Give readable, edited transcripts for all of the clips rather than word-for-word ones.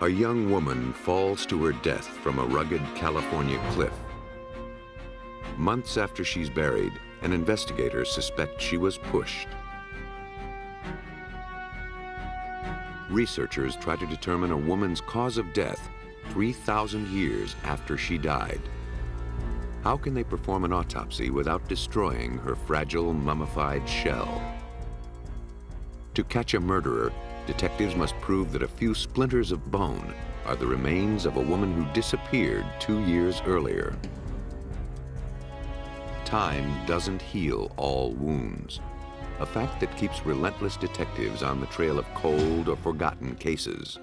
A young woman falls to her death from a rugged California cliff. Months after she's buried, an investigator suspects she was pushed. Researchers try to determine a woman's cause of death 3,000 years after she died. How can they perform an autopsy without destroying her fragile, mummified shell? To catch a murderer, detectives must prove that a few splinters of bone are the remains of a woman who disappeared 2 years earlier. Time doesn't heal all wounds, a fact that keeps relentless detectives on the trail of cold or forgotten cases.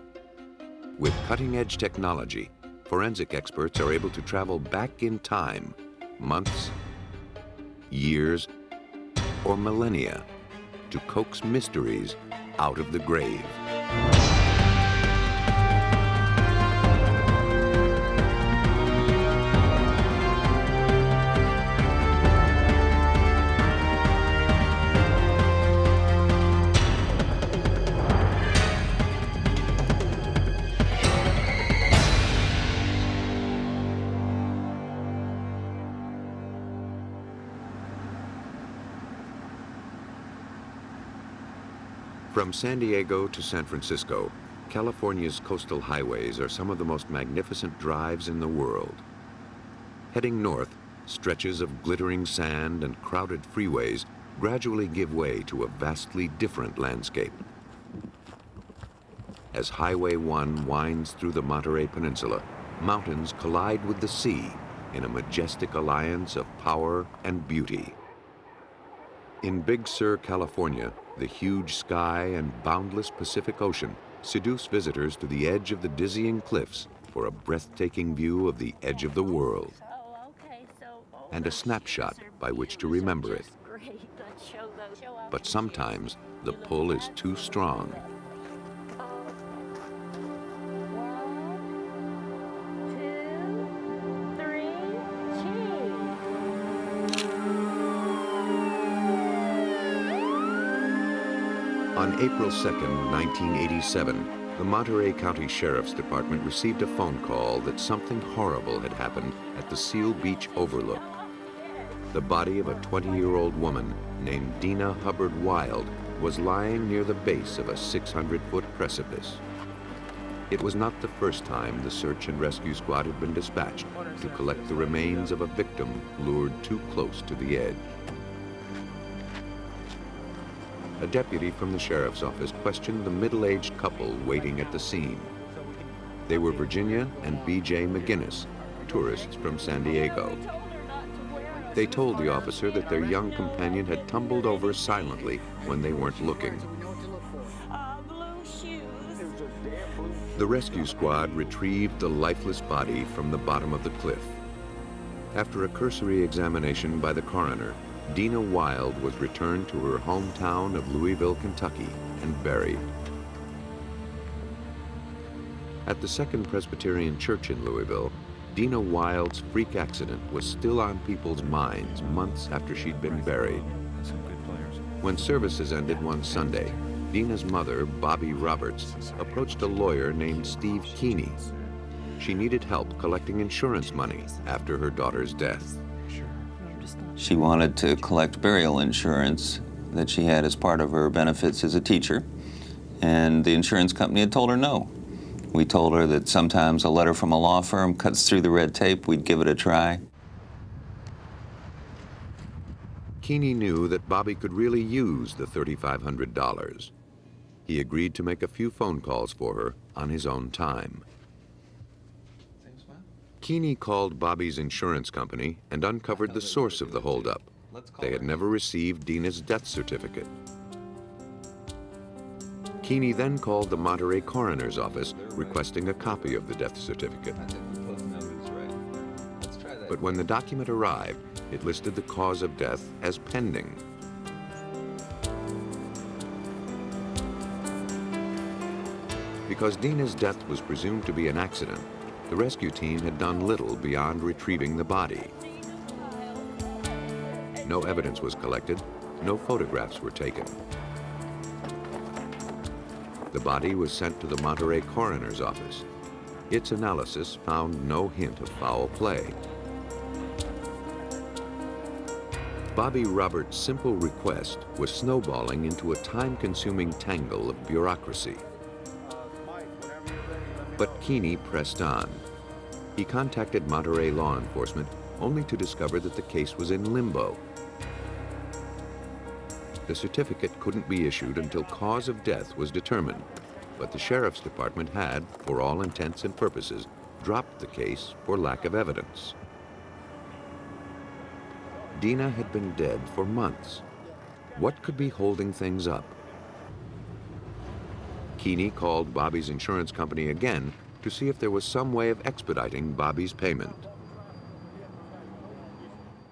With cutting-edge technology, forensic experts are able to travel back in time, months, years, or millennia, to coax mysteries out of the grave. From San Diego to San Francisco, California's coastal highways are some of the most magnificent drives in the world. Heading north, stretches of glittering sand and crowded freeways gradually give way to a vastly different landscape. As Highway 1 winds through the Monterey Peninsula, mountains collide with the sea in a majestic alliance of power and beauty. In Big Sur, California, the huge sky and boundless Pacific Ocean seduce visitors to the edge of the dizzying cliffs for a breathtaking view of the edge of the world and a snapshot by which to remember it. But sometimes the pull is too strong. On April 2nd, 1987, the Monterey County Sheriff's Department received a phone call that something horrible had happened at the Seal Beach Overlook. The body of a 20-year-old woman named Dena Hubbard Wild was lying near the base of a 600-foot precipice. It was not the first time the search and rescue squad had been dispatched to collect the remains of a victim lured too close to the edge. A deputy from the sheriff's office questioned the middle-aged couple waiting at the scene. They were Virginia and B.J. McGinness, tourists from San Diego. They told the officer that their young companion had tumbled over silently when they weren't looking. The rescue squad retrieved the lifeless body from the bottom of the cliff. After a cursory examination by the coroner, Dena Wild was returned to her hometown of Louisville, Kentucky, and buried. At the Second Presbyterian Church in Louisville, Dena Wild's freak accident was still on people's minds months after she'd been buried. When services ended one Sunday, Dena's mother, Bobby Roberts, approached a lawyer named Steve Keany. She needed help collecting insurance money after her daughter's death. She wanted to collect burial insurance that she had as part of her benefits as a teacher, and the insurance company had told her no. We told her that sometimes a letter from a law firm cuts through the red tape, we'd give it a try. Keany knew that Bobby could really use the $3,500. He agreed to make a few phone calls for her on his own time. Keany called Bobby's insurance company and uncovered the source of the holdup. They had never received Dena's death certificate. Keany then called the Monterey coroner's office requesting a copy of the death certificate. But when the document arrived, it listed the cause of death as pending. Because Dena's death was presumed to be an accident, the rescue team had done little beyond retrieving the body. No evidence was collected, no photographs were taken. The body was sent to the Monterey coroner's office. Its analysis found no hint of foul play. Bobby Roberts' simple request was snowballing into a time-consuming tangle of bureaucracy. But Keany pressed on. He contacted Monterey law enforcement only to discover that the case was in limbo. The certificate couldn't be issued until cause of death was determined, but the sheriff's department had, for all intents and purposes, dropped the case for lack of evidence. Dena had been dead for months. What could be holding things up? Keany called Bobby's insurance company again to see if there was some way of expediting Bobby's payment.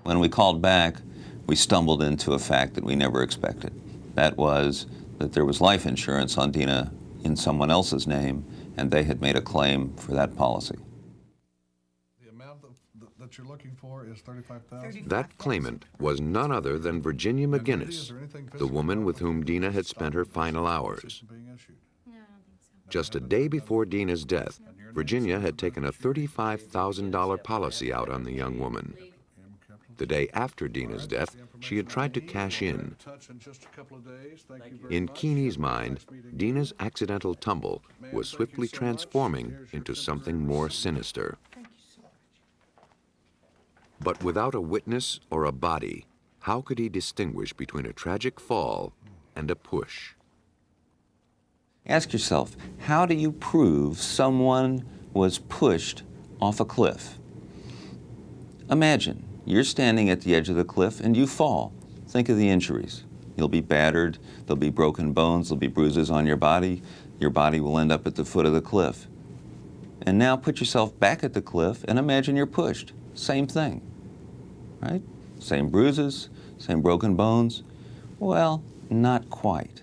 When we called back, we stumbled into a fact that we never expected. That was that there was life insurance on Dena in someone else's name, and they had made a claim for that policy. The amount that you're looking for is $35,000? That claimant was none other than Virginia McGinness, the woman with whom Dena had spent her final hours. Just a day before Dena's death, Virginia had taken a $35,000 policy out on the young woman. The day after Dena's death, she had tried to cash in. In Keany's mind, Dena's accidental tumble was swiftly transforming into something more sinister. But without a witness or a body, how could he distinguish between a tragic fall and a push? Ask yourself, how do you prove someone was pushed off a cliff? Imagine you're standing at the edge of the cliff and you fall. Think of the injuries. You'll be battered, there'll be broken bones, there'll be bruises on your body will end up at the foot of the cliff. And now put yourself back at the cliff and imagine you're pushed. Same thing, right? Same bruises, same broken bones. Well, not quite.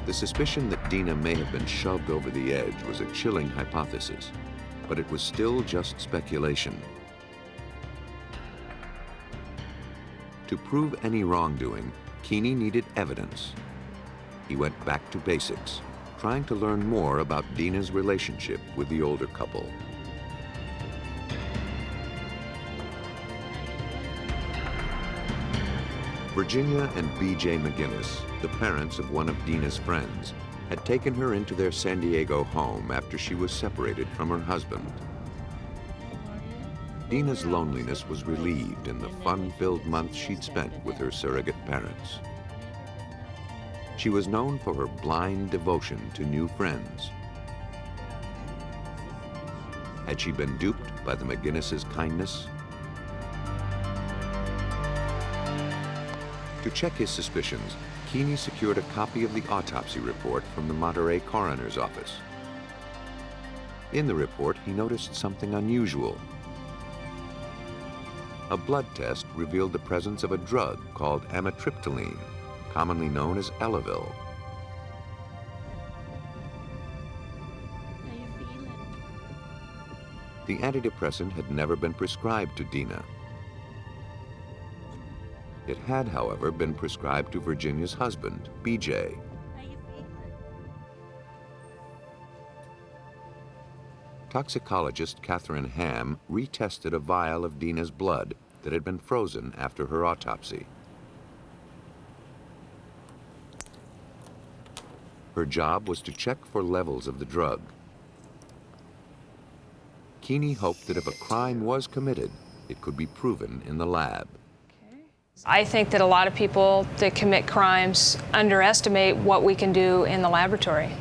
The suspicion that Dena may have been shoved over the edge was a chilling hypothesis, but it was still just speculation. To prove any wrongdoing, Keany needed evidence. He went back to basics, trying to learn more about Dena's relationship with the older couple. Virginia and B.J. McGinness, the parents of one of Dena's friends, had taken her into their San Diego home after she was separated from her husband. Dena's loneliness was relieved in the fun-filled months she'd spent with her surrogate parents. She was known for her blind devotion to new friends. Had she been duped by the McGinnes's kindness? To check his suspicions, Keany secured a copy of the autopsy report from the Monterey coroner's office. In the report, he noticed something unusual. A blood test revealed the presence of a drug called amitriptyline, commonly known as Elavil. The antidepressant had never been prescribed to Dena. It had, however, been prescribed to Virginia's husband, B.J. Toxicologist Catherine Ham retested a vial of Dena's blood that had been frozen after her autopsy. Her job was to check for levels of the drug. Keany hoped that if a crime was committed, it could be proven in the lab. I think that a lot of people that commit crimes underestimate what we can do in the laboratory.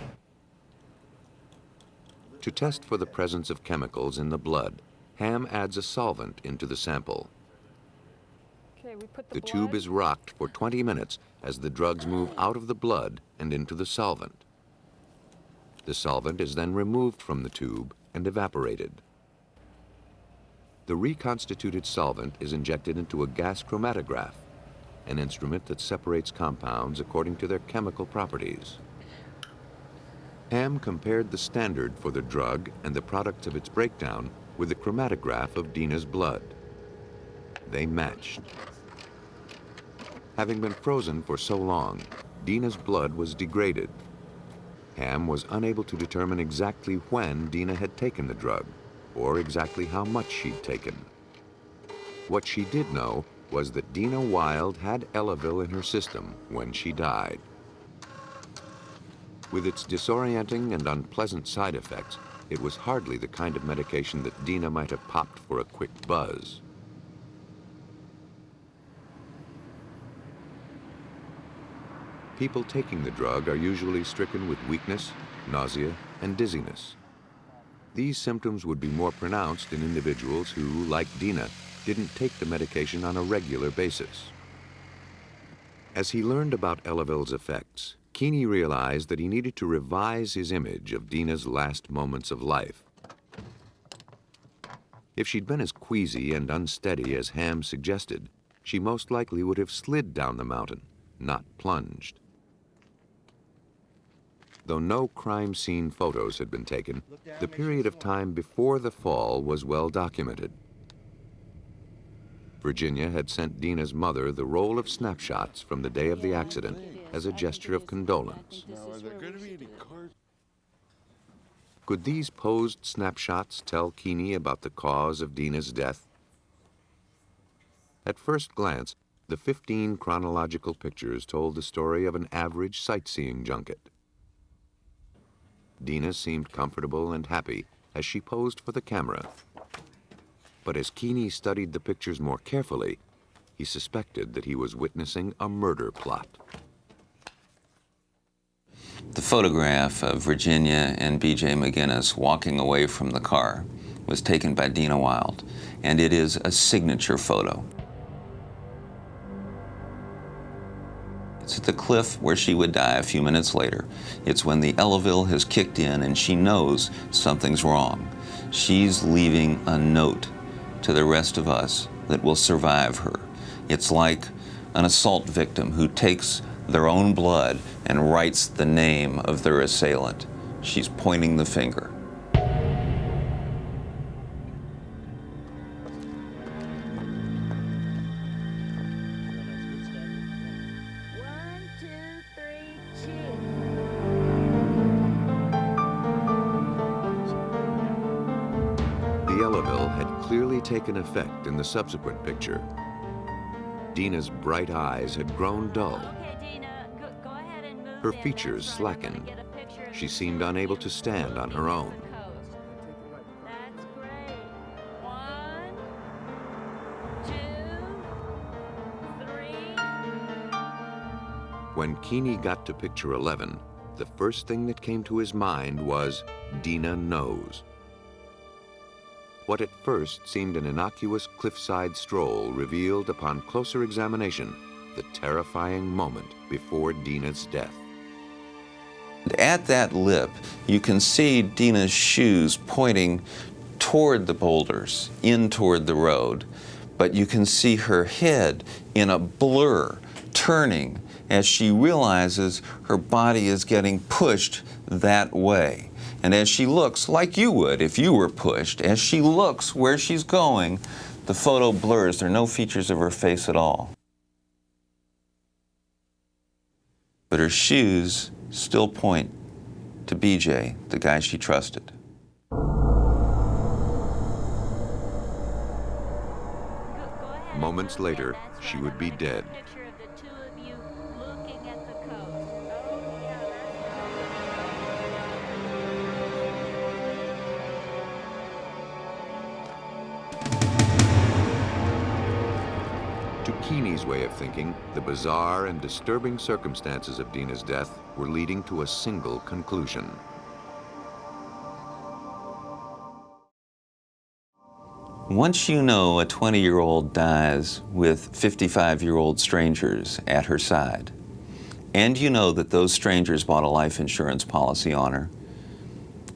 To test for the presence of chemicals in the blood, Ham adds a solvent into the sample. The tube is rocked for 20 minutes as the drugs move out of the blood and into the solvent. The solvent is then removed from the tube and evaporated. The reconstituted solvent is injected into a gas chromatograph, an instrument that separates compounds according to their chemical properties. Ham compared the standard for the drug and the products of its breakdown with the chromatograph of Dena's blood. They matched. Having been frozen for so long, Dena's blood was degraded. Ham was unable to determine exactly when Dena had taken the drug, or exactly how much she'd taken. What she did know was that Dena Wild had Elavil in her system when she died. With its disorienting and unpleasant side effects, it was hardly the kind of medication that Dena might have popped for a quick buzz. People taking the drug are usually stricken with weakness, nausea, and dizziness. These symptoms would be more pronounced in individuals who, like Dena, didn't take the medication on a regular basis. As he learned about Elavil's effects, Keany realized that he needed to revise his image of Dena's last moments of life. If she'd been as queasy and unsteady as Ham suggested, she most likely would have slid down the mountain, not plunged. Though no crime scene photos had been taken, the period of time before the fall was well documented. Virginia had sent Dena's mother the roll of snapshots from the day of the accident as a gesture of condolence. Could these posed snapshots tell Keany about the cause of Dena's death? At first glance, the 15 chronological pictures told the story of an average sightseeing junket. Dena seemed comfortable and happy as she posed for the camera. But as Keany studied the pictures more carefully, he suspected that he was witnessing a murder plot. The photograph of Virginia and B.J. McGinness walking away from the car was taken by Dena Wild, and it is a signature photo. It's at the cliff where she would die a few minutes later. It's when the Elavil has kicked in and she knows something's wrong. She's leaving a note to the rest of us that will survive her. It's like an assault victim who takes their own blood and writes the name of their assailant. She's pointing the finger. The Elavil had clearly taken effect in the subsequent picture. Dena's bright eyes had grown dull. Her features slackened. She seemed unable to stand on her own. That's great. 1, 2, 3. When Keany got to picture 11, the first thing that came to his mind was Dena knows. What at first seemed an innocuous cliffside stroll revealed upon closer examination the terrifying moment before Dena's death. At that lip, you can see Dena's shoes pointing toward the boulders, in toward the road, but you can see her head in a blur, turning as she realizes her body is getting pushed that way. And as she looks, like you would if you were pushed, as she looks where she's going, the photo blurs. There are no features of her face at all. But her shoes still point to BJ, the guy she trusted. Moments later, she would be dead. To Keany's way of thinking, the bizarre and disturbing circumstances of Dena's death were leading to a single conclusion. Once you know a 20-year-old dies with 55-year-old strangers at her side, and you know that those strangers bought a life insurance policy on her,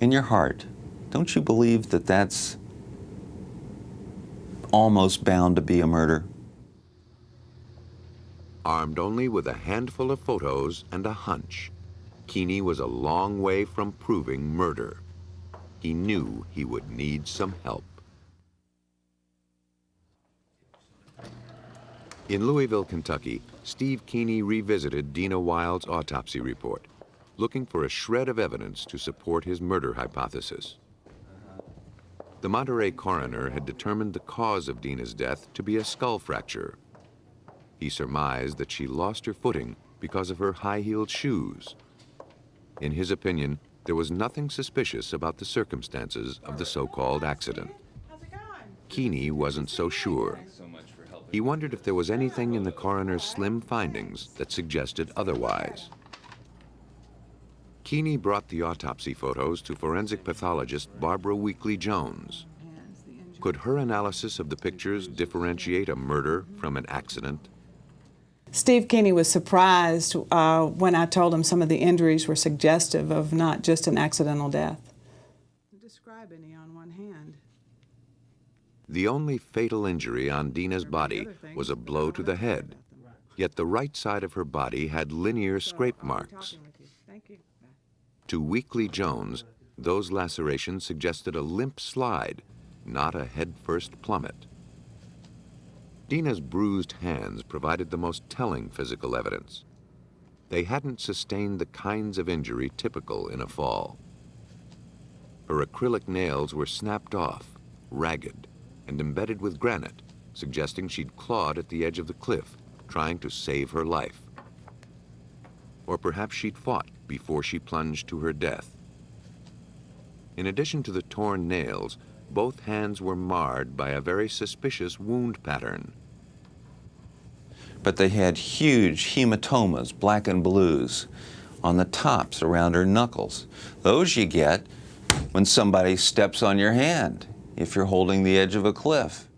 in your heart, don't you believe that that's almost bound to be a murder? Armed only with a handful of photos and a hunch, Keany was a long way from proving murder. He knew he would need some help. In Louisville, Kentucky, Steve Keany revisited Dena Wild's autopsy report, looking for a shred of evidence to support his murder hypothesis. The Monterey coroner had determined the cause of Dena's death to be a skull fracture. He surmised that she lost her footing because of her high-heeled shoes. In his opinion, there was nothing suspicious about the circumstances of the so-called accident. Keany wasn't so sure. He wondered if there was anything in the coroner's slim findings that suggested otherwise. Keany brought the autopsy photos to forensic pathologist Barbara Weekly-Jones. Could her analysis of the pictures differentiate a murder from an accident? Steve Keany was surprised when I told him some of the injuries were suggestive of not just an accidental death. Describe any on one hand. The only fatal injury on Dena's body was a blow to the head, yet the right side of her body had linear scrape marks. To Weekly-Jones, those lacerations suggested a limp slide, not a head-first plummet. Dena's bruised hands provided the most telling physical evidence. They hadn't sustained the kinds of injury typical in a fall. Her acrylic nails were snapped off, ragged, and embedded with granite, suggesting she'd clawed at the edge of the cliff, trying to save her life. Or perhaps she'd fought before she plunged to her death. In addition to the torn nails, both hands were marred by a very suspicious wound pattern. But they had huge hematomas, black and blues, on the tops around her knuckles. Those you get when somebody steps on your hand, if you're holding the edge of a cliff.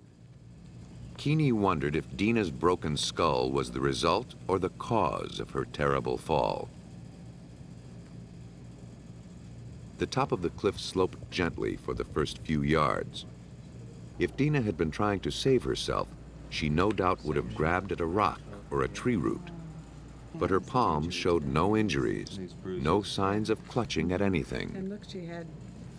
Keany wondered if Dena's broken skull was the result or the cause of her terrible fall. The top of the cliff sloped gently for the first few yards. If Dena had been trying to save herself, she no doubt would have grabbed at a rock or a tree root. But her palms showed no injuries, no signs of clutching at anything. And look, she had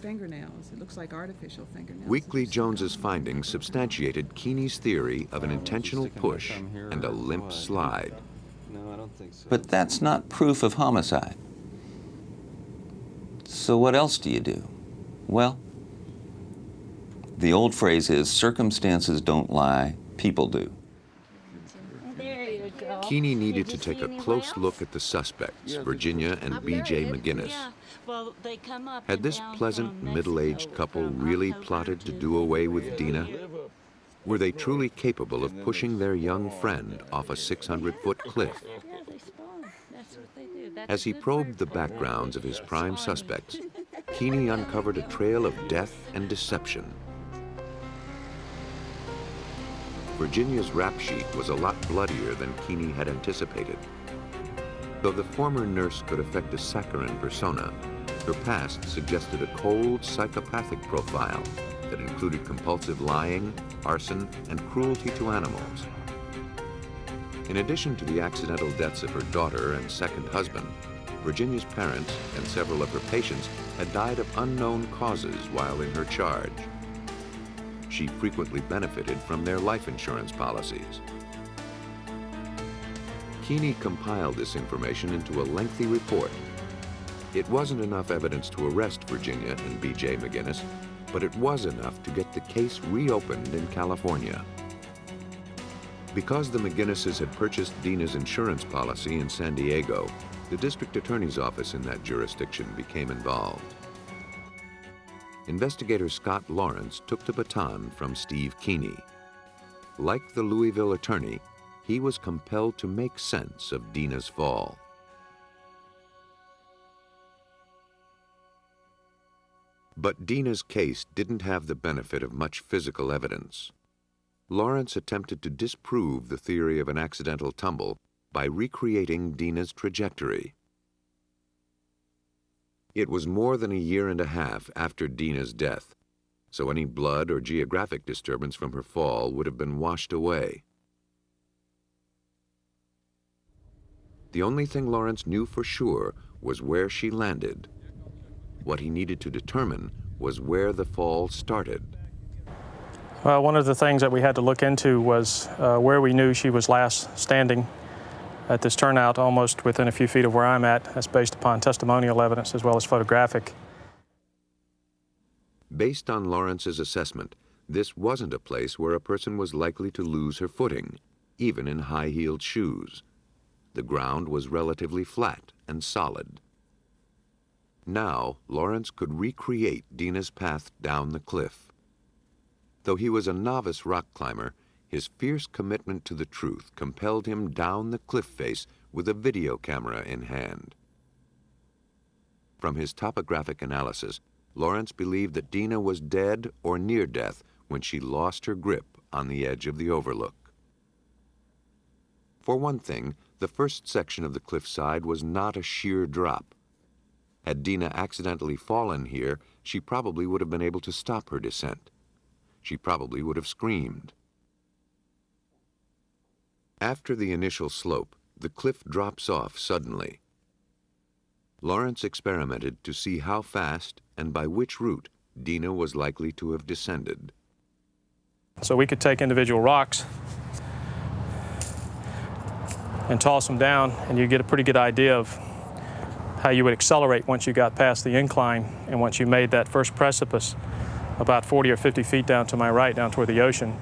fingernails. It looks like artificial fingernails. Weekly-Jones's findings substantiated Keany's theory of an intentional push and a limp slide. But that's not proof of homicide. So what else do you do? Well, the old phrase is, circumstances don't lie, people do. There you go. Keany needed to take a close look at the suspects, Virginia and B.J. McGinness. Yeah. Well, they come up Had and this down pleasant, from middle-aged Mexico, couple from really Acapulco plotted to to do away with Monterey. Dena? Were they truly capable of pushing their young friend off a 600-foot cliff? Yeah, they spawn. That's what they do. That's As he a good probed word the for it. backgrounds of his prime Spawn. suspects, Keany uncovered a trail of death and deception. Virginia's rap sheet was a lot bloodier than Keany had anticipated. Though the former nurse could affect a saccharine persona, her past suggested a cold, psychopathic profile that included compulsive lying, arson, and cruelty to animals. In addition to the accidental deaths of her daughter and second husband, Virginia's parents and several of her patients had died of unknown causes while in her charge. She frequently benefited from their life insurance policies. Keany compiled this information into a lengthy report. It wasn't enough evidence to arrest Virginia and B.J. McGinness, but it was enough to get the case reopened in California. Because the McGinnesses had purchased Dena's insurance policy in San Diego, the district attorney's office in that jurisdiction became involved. Investigator Scott Lawrence took the baton from Steve Keany. Like the Louisville attorney, he was compelled to make sense of Dena's fall. But Dena's case didn't have the benefit of much physical evidence. Lawrence attempted to disprove the theory of an accidental tumble by recreating Dena's trajectory. It was more than a year and a half after Dena's death, so any blood or geographic disturbance from her fall would have been washed away. The only thing Lawrence knew for sure was where she landed. What he needed to determine was where the fall started. Well, one of the things that we had to look into was where we knew she was last standing at this turnout, almost within a few feet of where I'm at. That's based upon testimonial evidence as well as photographic. Based on Lawrence's assessment, this wasn't a place where a person was likely to lose her footing, even in high-heeled shoes. The ground was relatively flat and solid. Now, Lawrence could recreate Dena's path down the cliff. Though he was a novice rock climber, his fierce commitment to the truth compelled him down the cliff face with a video camera in hand. From his topographic analysis, Lawrence believed that Dena was dead or near death when she lost her grip on the edge of the overlook. For one thing, the first section of the cliffside was not a sheer drop. Had Dena accidentally fallen here, she probably would have been able to stop her descent. She probably would have screamed. After the initial slope, the cliff drops off suddenly. Lawrence experimented to see how fast and by which route Dena was likely to have descended. So we could take individual rocks and toss them down, and you get a pretty good idea of how you would accelerate once you got past the incline and once you made that first precipice about 40 or 50 feet down to my right, down toward the ocean.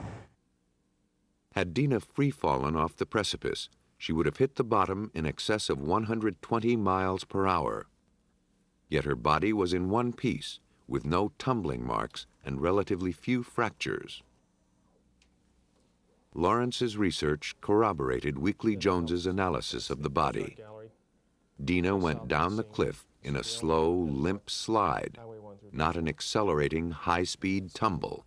Had Dena free-fallen off the precipice, she would have hit the bottom in excess of 120 miles per hour. Yet her body was in one piece, with no tumbling marks and relatively few fractures. Lawrence's research corroborated Weekly Jones's analysis of the body. Dena went down the cliff in a slow, limp slide, not an accelerating, high-speed tumble.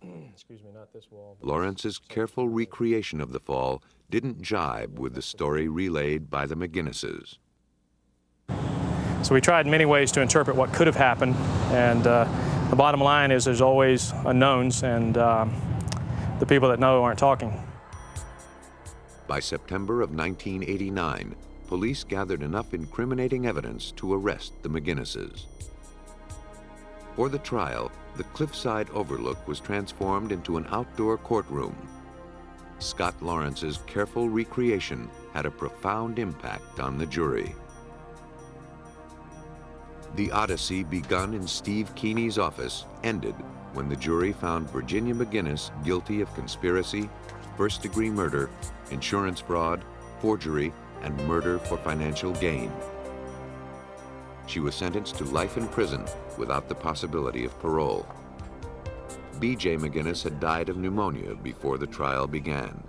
Lawrence's careful recreation of the fall didn't jibe with the story relayed by the McGinnesses. So we tried many ways to interpret what could have happened, and the bottom line is there's always unknowns, and the people that know aren't talking. By September of 1989, police gathered enough incriminating evidence to arrest the McGinnesses. For the trial, the cliffside overlook was transformed into an outdoor courtroom. Scott Lawrence's careful recreation had a profound impact on the jury. The odyssey begun in Steve Keany's office ended when the jury found Virginia McGinness guilty of conspiracy, first-degree murder, insurance fraud, forgery, and murder for financial gain. She was sentenced to life in prison without the possibility of parole. B.J. McGinness had died of pneumonia before the trial began.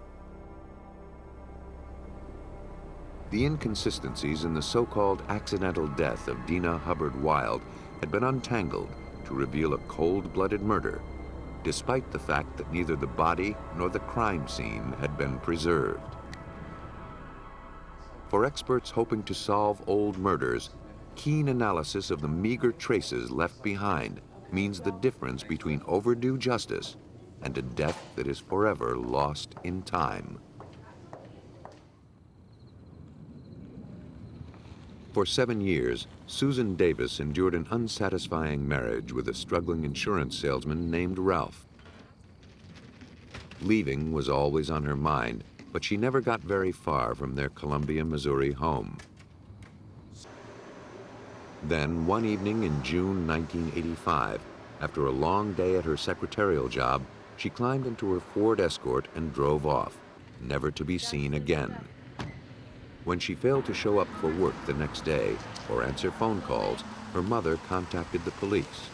The inconsistencies in the so-called accidental death of Dena Hubbard Wild had been untangled to reveal a cold-blooded murder, despite the fact that neither the body nor the crime scene had been preserved. For experts hoping to solve old murders, keen analysis of the meager traces left behind means the difference between overdue justice and a death that is forever lost in time. For 7 years, Susan Davis endured an unsatisfying marriage with a struggling insurance salesman named Ralph. Leaving was always on her mind, but she never got very far from their Columbia, Missouri home. Then, one evening in June 1985, after a long day at her secretarial job, she climbed into her Ford Escort and drove off, never to be seen again. When she failed to show up for work the next day or answer phone calls, her mother contacted the police.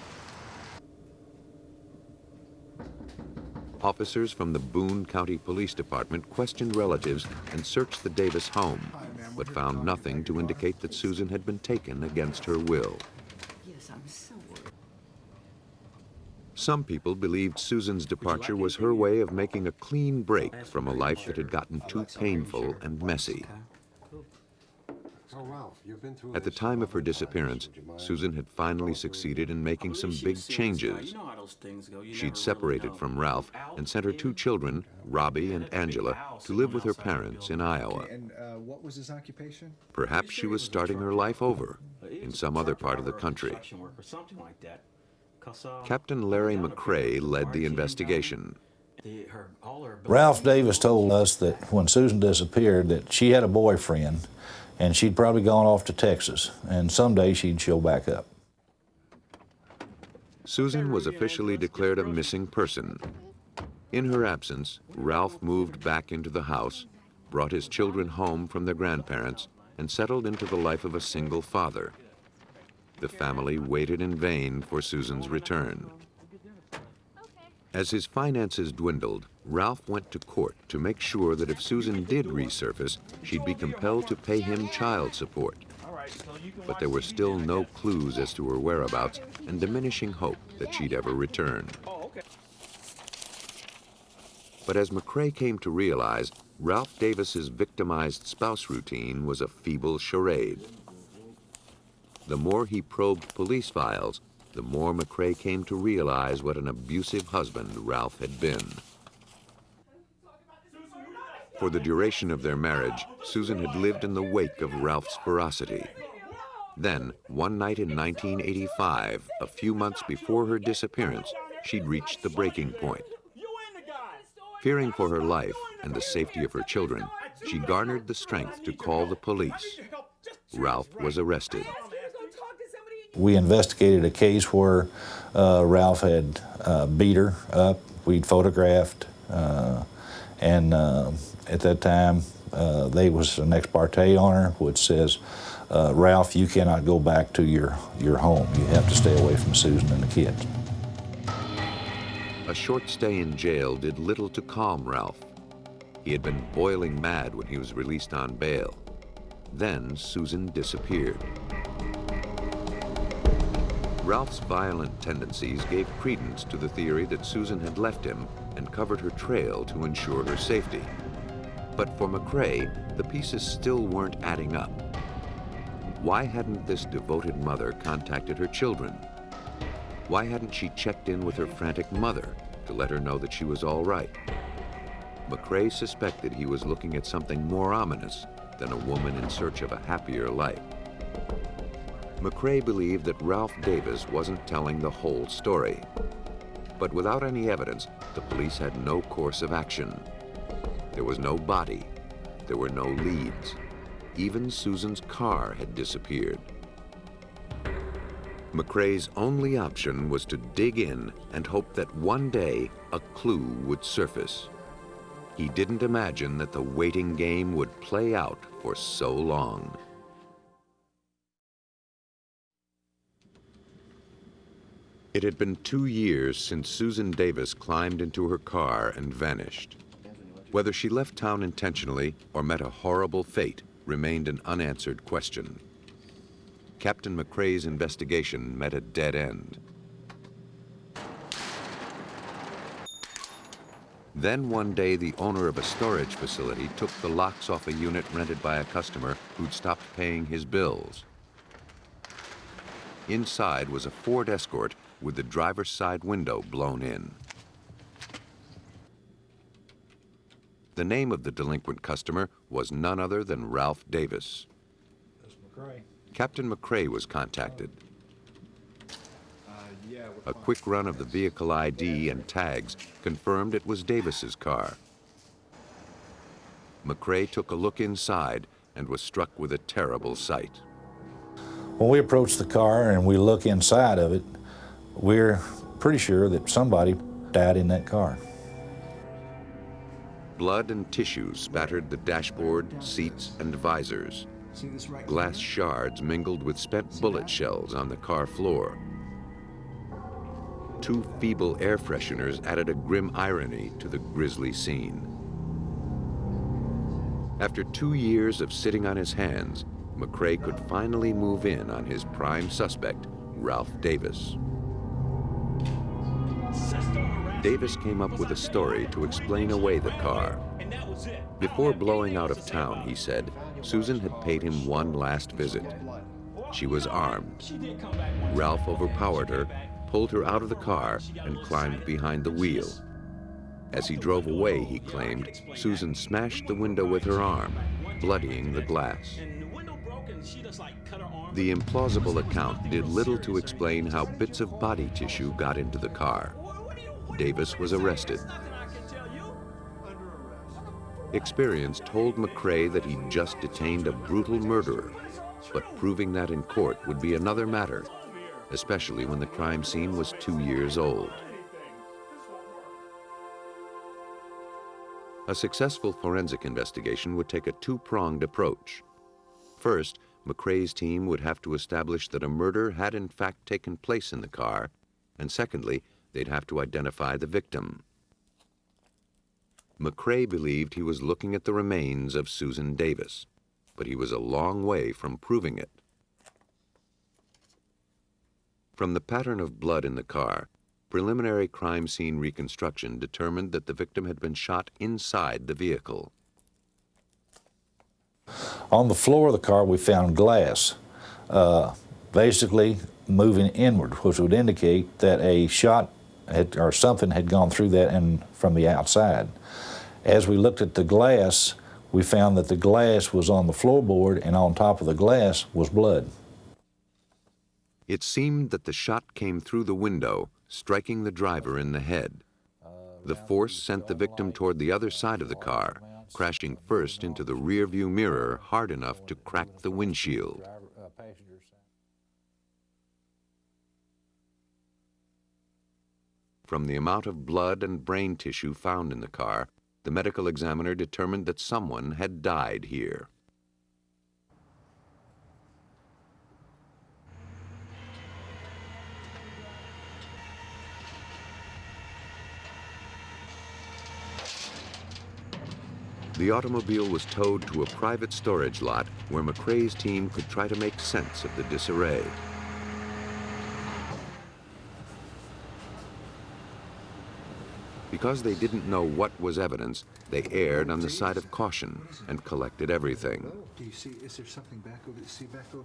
Officers from the Boone County Police Department questioned relatives and searched the Davis home, but found nothing to indicate that Susan had been taken against her will. Yes, I'm so worried. Some people believed Susan's departure was her way of making a clean break from a life that had gotten too painful and messy. At the time of her disappearance, Susan had finally succeeded in making some big changes. She'd separated from Ralph and sent her 2 children, Robbie and Angela, to live with her parents in Iowa. And what was his occupation? Perhaps she was starting her life over in some other part of the country. Captain Larry McCrae led the investigation. Ralph Davis told us that when Susan disappeared that she had a boyfriend and she'd probably gone off to Texas and someday she'd show back up. Susan was officially declared a missing person. In her absence, Ralph moved back into the house, brought his children home from their grandparents, and settled into the life of a single father. The family waited in vain for Susan's return. As his finances dwindled, Ralph went to court to make sure that if Susan did resurface, she'd be compelled to pay him child support. But there were still no clues as to her whereabouts and diminishing hope that she'd ever return. But as McCrae came to realize, Ralph Davis's victimized spouse routine was a feeble charade. The more he probed police files, the more McCrae came to realize what an abusive husband Ralph had been. For the duration of their marriage, Susan had lived in the wake of Ralph's ferocity. Then, one night in 1985, a few months before her disappearance, she'd reached the breaking point. Fearing for her life and the safety of her children, she garnered the strength to call the police. Ralph was arrested. We investigated a case where Ralph had beat her up. We'd photographed, and at that time, there was an ex parte on her, which says, Ralph, you cannot go back to your home. You have to stay away from Susan and the kids. A short stay in jail did little to calm Ralph. He had been boiling mad when he was released on bail. Then Susan disappeared. Ralph's violent tendencies gave credence to the theory that Susan had left him and covered her trail to ensure her safety. But for McCrae, the pieces still weren't adding up. Why hadn't this devoted mother contacted her children? Why hadn't she checked in with her frantic mother to let her know that she was all right? McCrae suspected he was looking at something more ominous than a woman in search of a happier life. McCrae believed that Ralph Davis wasn't telling the whole story. But without any evidence, the police had no course of action. There was no body. There were no leads. Even Susan's car had disappeared. McCrae's only option was to dig in and hope that one day a clue would surface. He didn't imagine that the waiting game would play out for so long. It had been 2 years since Susan Davis climbed into her car and vanished. Whether she left town intentionally or met a horrible fate remained an unanswered question. Captain McCrae's investigation met a dead end. Then one day, the owner of a storage facility took the locks off a unit rented by a customer who'd stopped paying his bills. Inside was a Ford Escort with the driver's side window blown in. The name of the delinquent customer was none other than Ralph Davis. That's McCrae. Captain McCrae was contacted. A quick run of the vehicle ID and tags confirmed it was Davis's car. McCrae took a look inside and was struck with a terrible sight. When we approach the car and we look inside of it, we're pretty sure that somebody died in that car. Blood and tissue spattered the dashboard, seats, and visors. Glass shards mingled with spent bullet shells on the car floor. 2 feeble air fresheners added a grim irony to the grisly scene. After 2 years of sitting on his hands, McCrae could finally move in on his prime suspect, Ralph Davis. Davis came up with a story to explain away the car. Before blowing out of town, he said, Susan had paid him one last visit. She was armed. Ralph overpowered her, pulled her out of the car, and climbed behind the wheel. As he drove away, he claimed, Susan smashed the window with her arm, bloodying the glass. The implausible account did little to explain how bits of body tissue got into the car. Davis was arrested. Experience told McCrae that he'd just detained a brutal murderer, but proving that in court would be another matter, especially when the crime scene was 2 years old. A successful forensic investigation would take a two-pronged approach. First, McCrae's team would have to establish that a murder had in fact taken place in the car, and secondly, they'd have to identify the victim. McCrae believed he was looking at the remains of Susan Davis, but he was a long way from proving it. From the pattern of blood in the car, preliminary crime scene reconstruction determined that the victim had been shot inside the vehicle. On the floor of the car, we found glass, basically moving inward, which would indicate that a shot or something had gone through that and from the outside. As we looked at the glass, we found that the glass was on the floorboard, and on top of the glass was blood. It seemed that the shot came through the window, striking the driver in the head. The force sent the victim toward the other side of the car, crashing first into the rear-view mirror hard enough to crack the windshield. From the amount of blood and brain tissue found in the car, the medical examiner determined that someone had died here. The automobile was towed to a private storage lot where McCrae's team could try to make sense of the disarray. Because they didn't know what was evidence, they erred on the side of caution and collected everything. Do you see, is there something back over, see back over?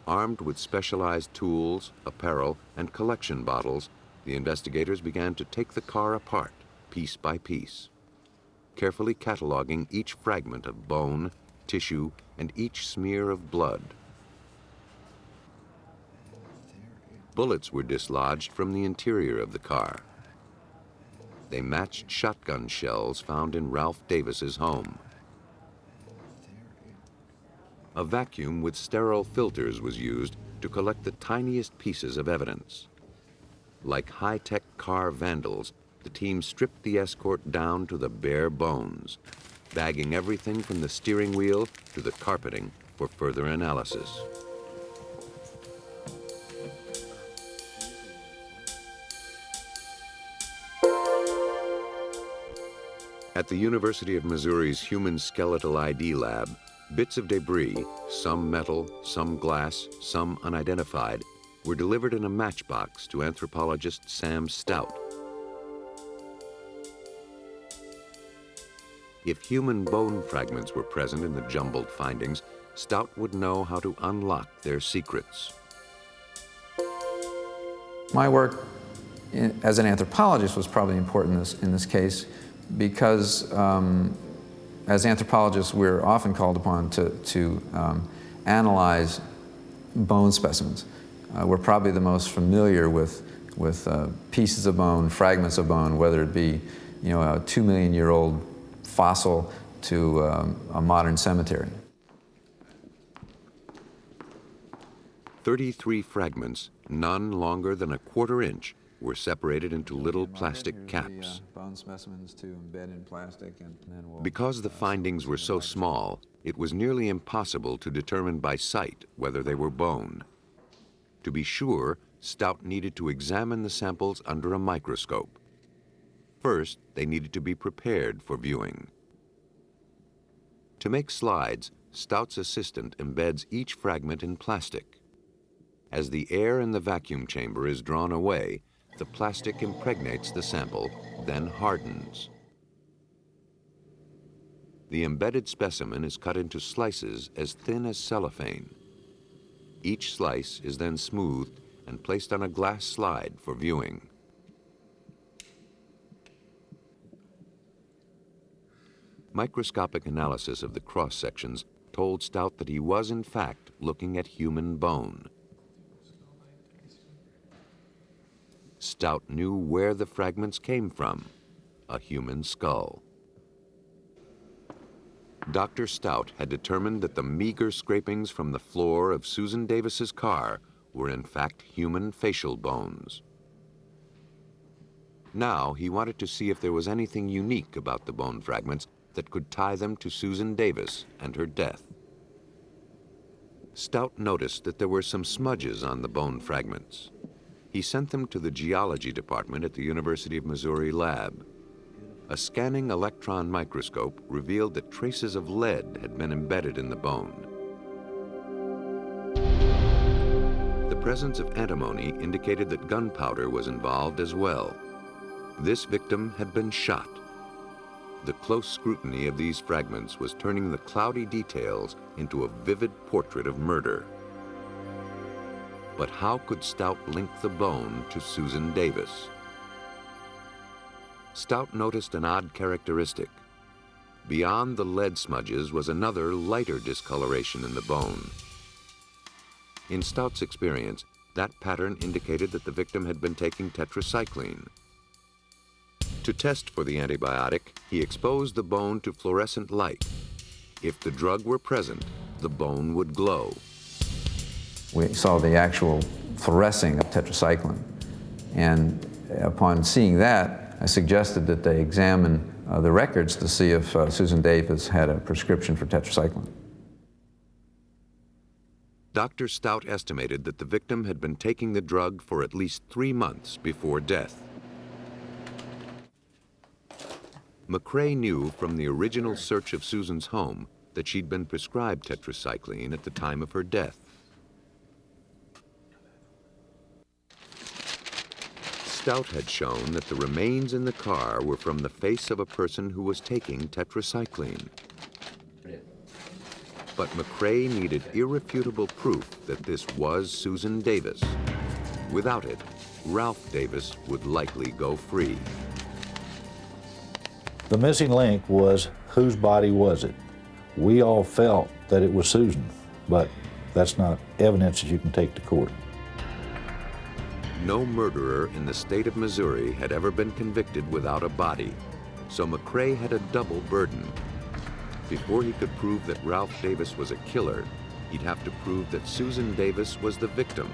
Armed with specialized tools, apparel, and collection bottles, the investigators began to take the car apart, piece by piece, carefully cataloging each fragment of bone, tissue, and each smear of blood. Bullets were dislodged from the interior of the car. They matched shotgun shells found in Ralph Davis's home. A vacuum with sterile filters was used to collect the tiniest pieces of evidence. Like high-tech car vandals, the team stripped the escort down to the bare bones, bagging everything from the steering wheel to the carpeting for further analysis. At the University of Missouri's Human Skeletal ID Lab, bits of debris, some metal, some glass, some unidentified, were delivered in a matchbox to anthropologist Sam Stout. If human bone fragments were present in the jumbled findings, Stout would know how to unlock their secrets. My work as an anthropologist was probably important in this case because as anthropologists we're often called upon to analyze bone specimens. We're probably the most familiar with pieces of bone, fragments of bone, whether it be a 2 million year old fossil to a modern cemetery. 33 fragments, none longer than a quarter inch, were separated into little plastic caps. Bone specimens to embed in plastic and then we'll, Because the findings were so small, it was nearly impossible to determine by sight whether they were bone. To be sure, Stout needed to examine the samples under a microscope. First, they needed to be prepared for viewing. To make slides, Stout's assistant embeds each fragment in plastic. As the air in the vacuum chamber is drawn away, the plastic impregnates the sample, then hardens. The embedded specimen is cut into slices as thin as cellophane. Each slice is then smoothed and placed on a glass slide for viewing. Microscopic analysis of the cross-sections told Stout that he was in fact looking at human bone. Stout knew where the fragments came from, a human skull. Dr. Stout had determined that the meager scrapings from the floor of Susan Davis's car were in fact human facial bones. Now he wanted to see if there was anything unique about the bone fragments that could tie them to Susan Davis and her death. Stout noticed that there were some smudges on the bone fragments. He sent them to the geology department at the University of Missouri lab. A scanning electron microscope revealed that traces of lead had been embedded in the bone. The presence of antimony indicated that gunpowder was involved as well. This victim had been shot. The close scrutiny of these fragments was turning the cloudy details into a vivid portrait of murder. But how could Stout link the bone to Susan Davis? Stout noticed an odd characteristic. Beyond the lead smudges was another lighter discoloration in the bone. In Stout's experience, that pattern indicated that the victim had been taking tetracycline. To test for the antibiotic, he exposed the bone to fluorescent light. If the drug were present, the bone would glow. We saw the actual fluorescing of tetracycline, and upon seeing that, I suggested that they examine the records to see if Susan Davis had a prescription for tetracycline. Dr. Stout estimated that the victim had been taking the drug for at least 3 months before death. McCrae knew from the original search of Susan's home that she'd been prescribed tetracycline at the time of her death. Stout had shown that the remains in the car were from the face of a person who was taking tetracycline. But McCrae needed irrefutable proof that this was Susan Davis. Without it, Ralph Davis would likely go free. The missing link was, whose body was it? We all felt that it was Susan, but that's not evidence that you can take to court. No murderer in the state of Missouri had ever been convicted without a body, so McCrae had a double burden. Before he could prove that Ralph Davis was a killer, he'd have to prove that Susan Davis was the victim.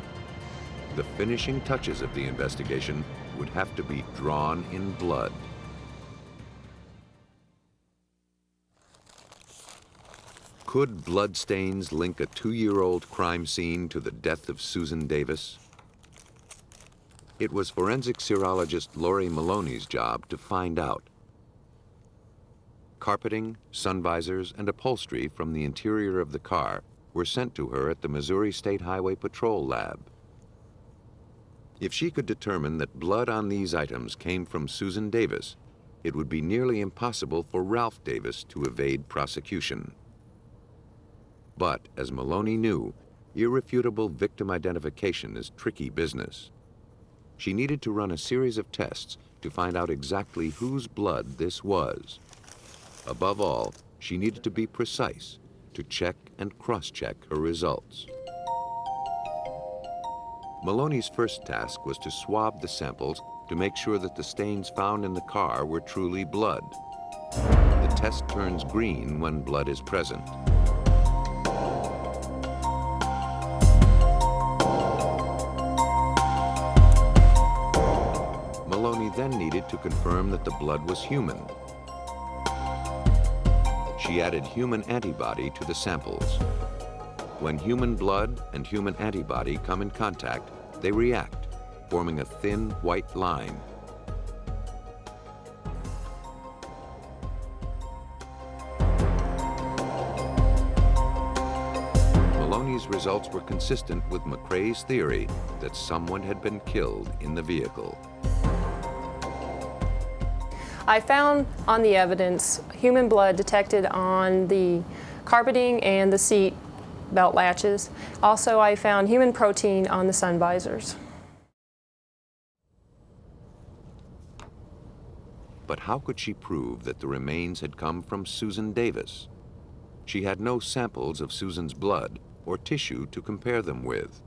The finishing touches of the investigation would have to be drawn in blood. Could bloodstains link a 2-year-old crime scene to the death of Susan Davis? It was forensic serologist Lori Maloney's job to find out. Carpeting, sun visors, and upholstery from the interior of the car were sent to her at the Missouri State Highway Patrol lab. If she could determine that blood on these items came from Susan Davis, it would be nearly impossible for Ralph Davis to evade prosecution. But, as Maloney knew, irrefutable victim identification is tricky business. She needed to run a series of tests to find out exactly whose blood this was. Above all, she needed to be precise to check and cross-check her results. Maloney's first task was to swab the samples to make sure that the stains found in the car were truly blood. The test turns green when blood is present. Maloney then needed to confirm that the blood was human. She added human antibody to the samples. When human blood and human antibody come in contact, they react, forming a thin white line. Maloney's results were consistent with McCrae's theory that someone had been killed in the vehicle. I found on the evidence human blood detected on the carpeting and the seat belt latches. Also, I found human protein on the sun visors. But how could she prove that the remains had come from Susan Davis? She had no samples of Susan's blood or tissue to compare them with.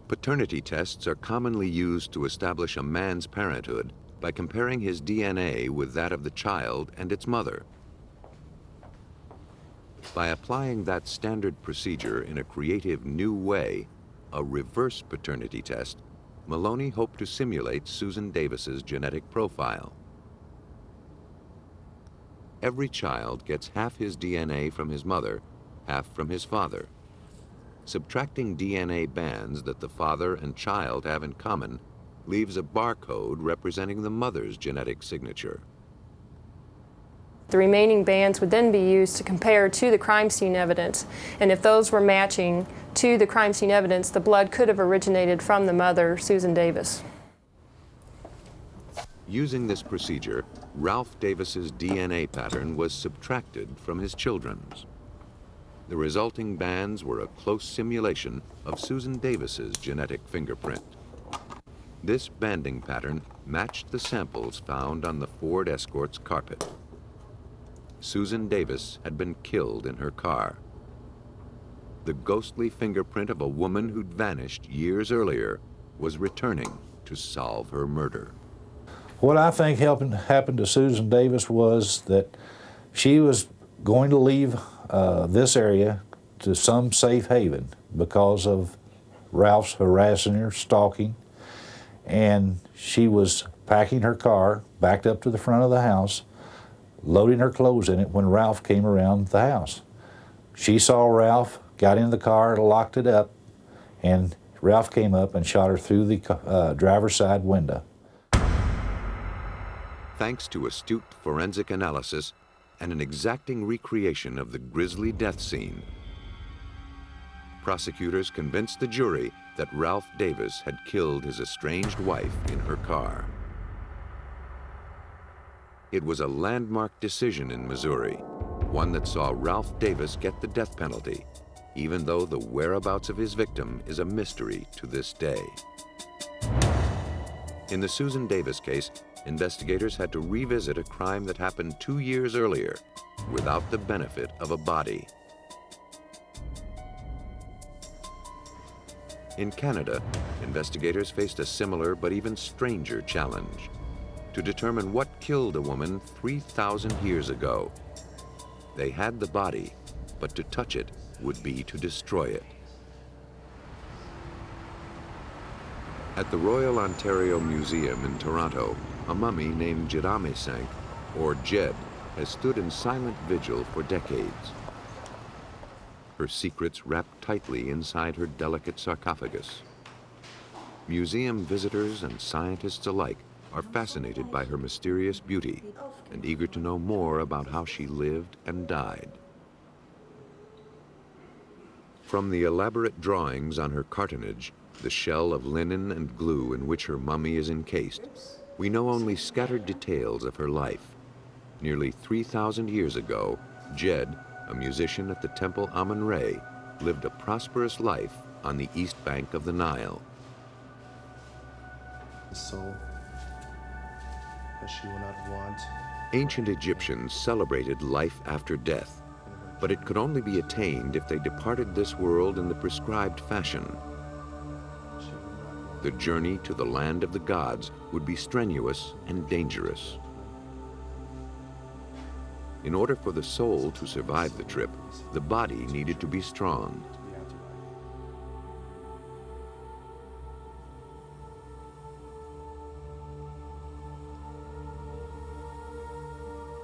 Paternity tests are commonly used to establish a man's parenthood by comparing his DNA with that of the child and its mother. By applying that standard procedure in a creative new way, a reverse paternity test, Maloney hoped to simulate Susan Davis's genetic profile. Every child gets half his DNA from his mother, half from his father. Subtracting DNA bands that the father and child have in common leaves a barcode representing the mother's genetic signature. The remaining bands would then be used to compare to the crime scene evidence, and if those were matching to the crime scene evidence, the blood could have originated from the mother, Susan Davis. Using this procedure, Ralph Davis's DNA pattern was subtracted from his children's. The resulting bands were a close simulation of Susan Davis's genetic fingerprint. This banding pattern matched the samples found on the Ford Escort's carpet. Susan Davis had been killed in her car. The ghostly fingerprint of a woman who'd vanished years earlier was returning to solve her murder. What I think happened to Susan Davis was that she was going to leave this area to some safe haven because of Ralph's harassing her, stalking, and she was packing her car, backed up to the front of the house, loading her clothes in it when Ralph came around the house. She saw Ralph, got in the car, locked it up, and Ralph came up and shot her through the driver's side window. Thanks to astute forensic analysis and an exacting recreation of the grisly death scene, prosecutors convinced the jury that Ralph Davis had killed his estranged wife in her car. It was a landmark decision in Missouri, one that saw Ralph Davis get the death penalty, even though the whereabouts of his victim is a mystery to this day. In the Susan Davis case, investigators had to revisit a crime that happened 2 years earlier without the benefit of a body. In Canada, investigators faced a similar but even stranger challenge: to determine what killed a woman 3,000 years ago. They had the body, but to touch it would be to destroy it. At the Royal Ontario Museum in Toronto, a mummy named Jedame-Sank, or Jed, has stood in silent vigil for decades. Her secrets wrapped tightly inside her delicate sarcophagus. Museum visitors and scientists alike are fascinated by her mysterious beauty and eager to know more about how she lived and died. From the elaborate drawings on her cartonnage, the shell of linen and glue in which her mummy is encased, we know only scattered details of her life. Nearly 3,000 years ago, Jed, a musician at the Temple Amun-Re, lived a prosperous life on the east bank of the Nile. The soul that she will not want. Ancient Egyptians celebrated life after death, but it could only be attained if they departed this world in the prescribed fashion. The journey to the land of the gods would be strenuous and dangerous. In order for the soul to survive the trip, the body needed to be strong.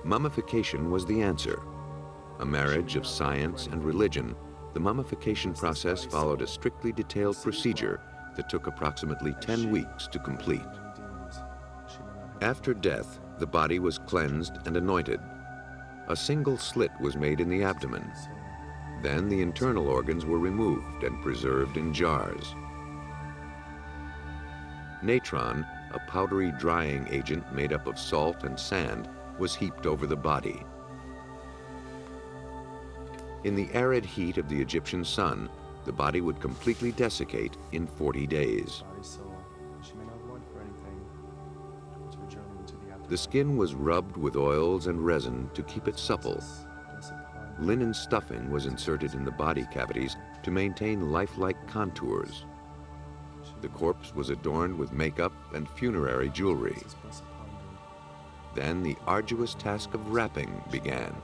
Mummification was the answer. A marriage of science and religion, the mummification process followed a strictly detailed procedure that took approximately 10 weeks to complete. After death, the body was cleansed and anointed. A single slit was made in the abdomen. Then the internal organs were removed and preserved in jars. Natron, a powdery drying agent made up of salt and sand, was heaped over the body. In the arid heat of the Egyptian sun, the body would completely desiccate in 40 days. The skin was rubbed with oils and resin to keep it supple. Linen stuffing was inserted in the body cavities to maintain lifelike contours. The corpse was adorned with makeup and funerary jewelry. Then the arduous task of wrapping began.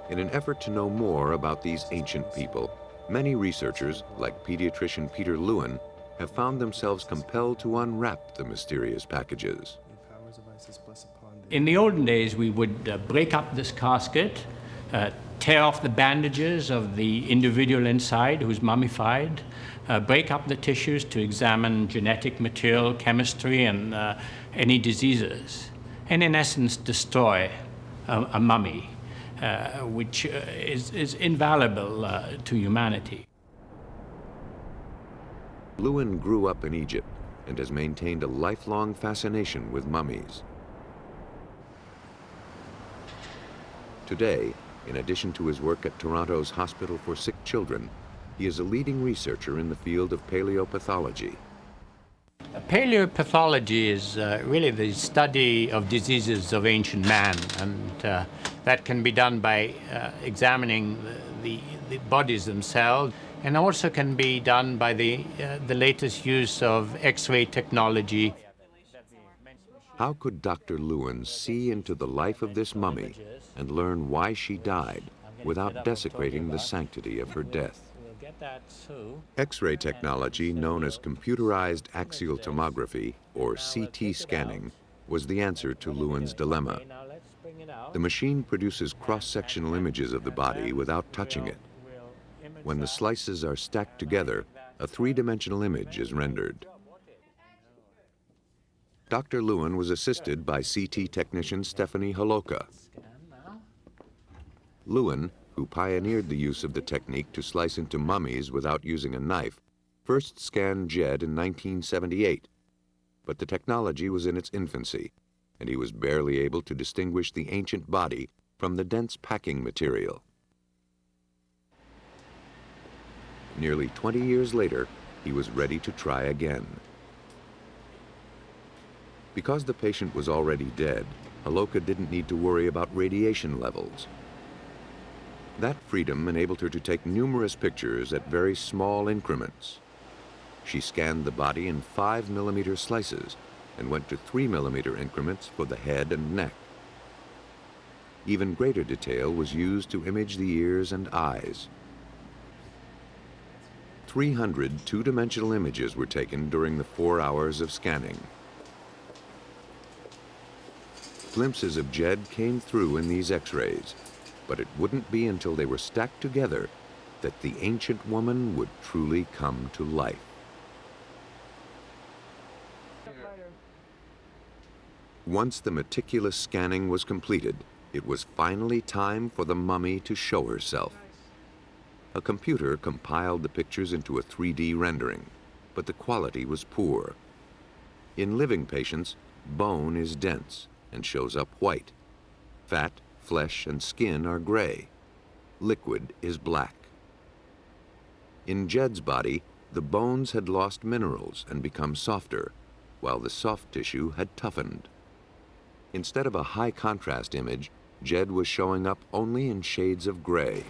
In an effort to know more about these ancient people, many researchers, like pediatrician Peter Lewin, have found themselves compelled to unwrap the mysterious packages. In the olden days, we would break up this casket, tear off the bandages of the individual inside who's mummified, break up the tissues to examine genetic material, chemistry, and any diseases, and in essence destroy a mummy, which is invaluable to humanity. Lewin grew up in Egypt and has maintained a lifelong fascination with mummies. Today, in addition to his work at Toronto's Hospital for Sick Children, he is a leading researcher in the field of paleopathology. Paleopathology is really the study of diseases of ancient man, and that can be done by examining the bodies themselves, and also can be done by the latest use of X-ray technology. How could Dr. Lewin see into the life of this mummy and learn why she died without desecrating the sanctity of her death? X-ray technology, known as computerized axial tomography, or CT scanning, was the answer to Lewin's dilemma. The machine produces cross-sectional images of the body without touching it. When the slices are stacked together, a three-dimensional image is rendered. Dr. Lewin was assisted by CT technician Stephanie Holoka. Lewin, who pioneered the use of the technique to slice into mummies without using a knife, first scanned Jed in 1978. But the technology was in its infancy, and he was barely able to distinguish the ancient body from the dense packing material. Nearly 20 years later, he was ready to try again. Because the patient was already dead, Holoka didn't need to worry about radiation levels. That freedom enabled her to take numerous pictures at very small increments. She scanned the body in 5mm slices and went to 3mm increments for the head and neck. Even greater detail was used to image the ears and eyes. 300 two-dimensional images were taken during the 4 hours of scanning. Glimpses of Jed came through in these X-rays, but it wouldn't be until they were stacked together that the ancient woman would truly come to life. Once the meticulous scanning was completed, it was finally time for the mummy to show herself. A computer compiled the pictures into a 3D rendering, but the quality was poor. In living patients, bone is dense and shows up white. Fat, flesh, and skin are gray. Liquid is black. In Jed's body, the bones had lost minerals and become softer, while the soft tissue had toughened. Instead of a high-contrast image, Jed was showing up only in shades of gray.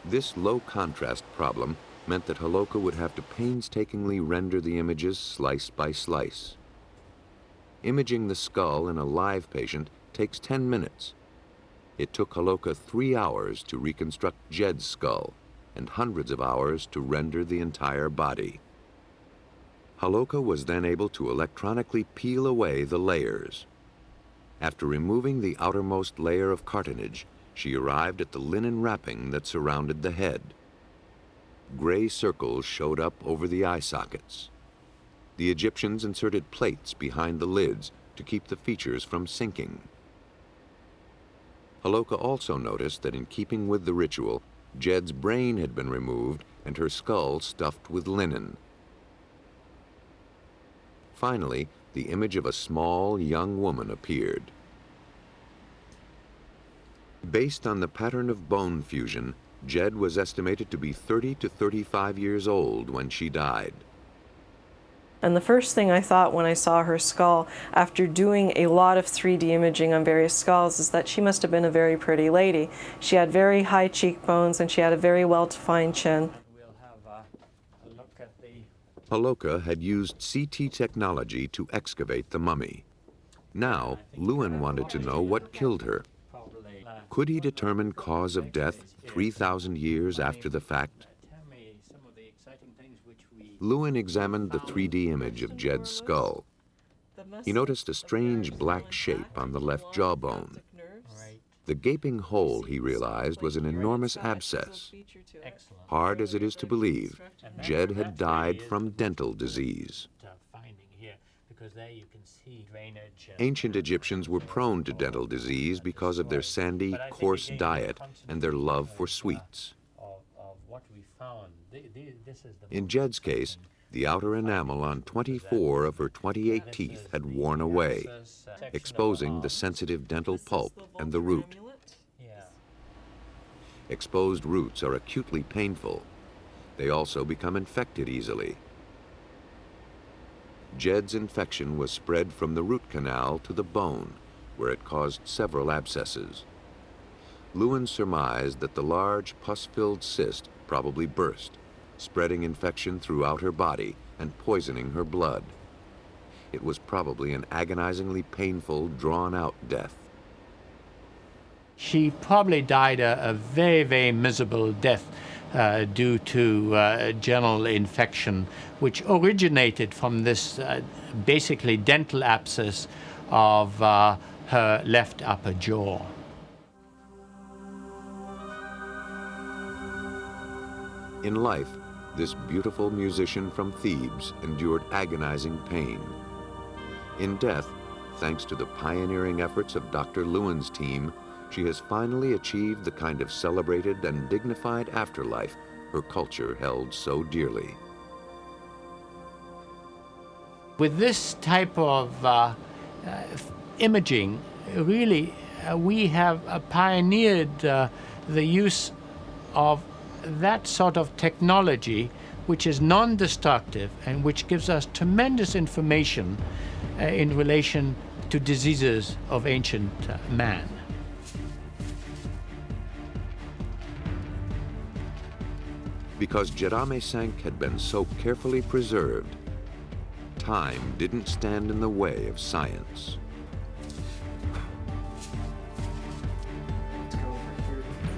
This low-contrast problem meant that Holoka would have to painstakingly render the images slice by slice. Imaging the skull in a live patient takes 10 minutes. It took Holoka 3 hours to reconstruct Jed's skull and hundreds of hours to render the entire body. Holoka was then able to electronically peel away the layers. After removing the outermost layer of cartilage, she arrived at the linen wrapping that surrounded the head. Gray circles showed up over the eye sockets. The Egyptians inserted plates behind the lids to keep the features from sinking. Holoka also noticed that in keeping with the ritual, Jed's brain had been removed and her skull stuffed with linen. Finally, the image of a small, young woman appeared. Based on the pattern of bone fusion, Jed was estimated to be 30 to 35 years old when she died. And the first thing I thought when I saw her skull, after doing a lot of 3D imaging on various skulls, is that she must have been a very pretty lady. She had very high cheekbones and she had a very well-defined chin. Holoka had used CT technology to excavate the mummy. Now, Lewin wanted to know what killed her. Could he determine cause of death 3,000 years after the fact? Lewin examined the 3D image of Jed's skull. He noticed a strange black shape on the left jawbone. The gaping hole, he realized, was an enormous abscess. Hard as it is to believe, Jed had died from dental disease. Ancient Egyptians were prone to dental disease because of their sandy, coarse diet and their love for sweets. In Jed's case, the outer enamel on 24 of her 28 teeth had worn away, exposing the sensitive dental pulp and the root. Exposed roots are acutely painful. They also become infected easily. Jed's infection was spread from the root canal to the bone, where it caused several abscesses. Lewin surmised that the large pus-filled cyst probably burst, spreading infection throughout her body and poisoning her blood. It was probably an agonizingly painful, drawn-out death. She probably died a very, very miserable death due to genital infection, which originated from this basically dental abscess of her left upper jaw. In life, this beautiful musician from Thebes endured agonizing pain. In death, thanks to the pioneering efforts of Dr. Lewin's team, she has finally achieved the kind of celebrated and dignified afterlife her culture held so dearly. With this type of imaging, really, we have pioneered the use of that sort of technology which is non-destructive and which gives us tremendous information in relation to diseases of ancient man. Because Jedame had been so carefully preserved, time didn't stand in the way of science.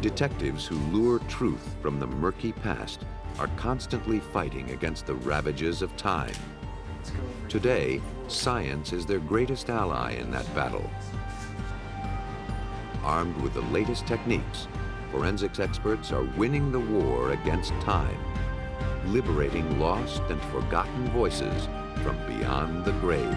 Detectives who lure truth from the murky past are constantly fighting against the ravages of time. Today, science is their greatest ally in that battle. Armed with the latest techniques, forensics experts are winning the war against time, liberating lost and forgotten voices from beyond the grave.